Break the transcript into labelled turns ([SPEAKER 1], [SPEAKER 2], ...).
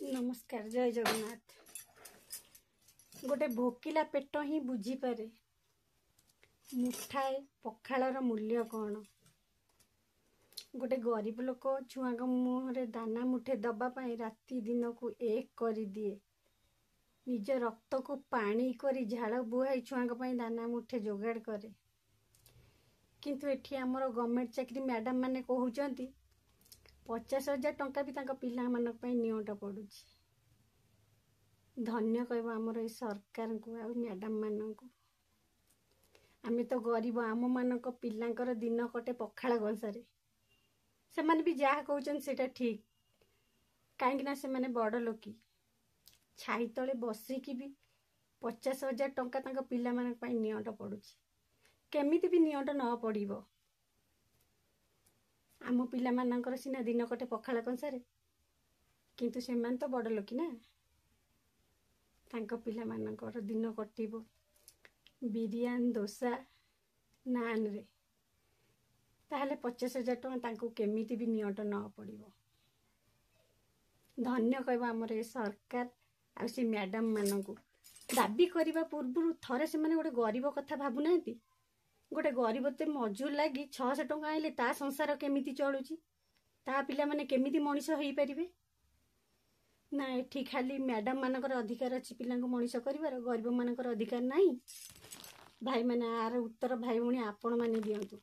[SPEAKER 1] नमस्कार जय जगन्नाथ। गोटे भोकिला पेट ही बुझी पारे मुठाए पखाळर मूल्य कौन। गोटे गरीब लोक छुआ मुहरे दाना मुठे दबा पाई राति दिन को एक कर दिए। निज रक्त को पानी करी झाड़ बुहाई छुआ दाना मुठे जोगाड़ करे। किंतु एठी आमर गवर्नमेंट चाकरी मैडम माने कहउचंती 50,000 टंका भी तांका पिला मानक पई नियंट पड़ुची। धन्य कहबो आमर ए सरकार को आ मैडम मानक। आमे तो गरीब आम मानक पिलांकर दिन कटे पखाळ गंसारे। से माने भी जहा कहउचन सेटा ठीक काहेकि ना से माने बड़ लोकी छाई तले बसिकी भी 50,000 टंका तांका पिला मानक पई नियंट पड़ुची। केमिति भी नियंट न पड़िबो। आम पिला मानकर सिना दिन कटे पखाळ कंसारे किंतु से मान तो बड़ लोकी ना तांका पिला मानकर दिन कटिबो बिरियानी डोसा नान रे ताहले 50,000 टंका तांको केमिति भी नियंट न पड़िबो। धन्य कहबो आमर ए सरकार आ से मैडम मानकू। दाबी करबा पूर्व थरे से माने गोटे गरीब कथा भाबु नांती। गोटे गरीब ते मजूर लगी 600 टंका आइले ता संसार केमिति चलुची ता पिला माने केमिति मनीष होई परिबे ना। एठी खाली मैडम मानकर अधिकार अछि पिला को मनीष करिवार गरीब मानकर अधिकार नाही। भाई माने आर उत्तर भाई भणी आपण माने दियंतु।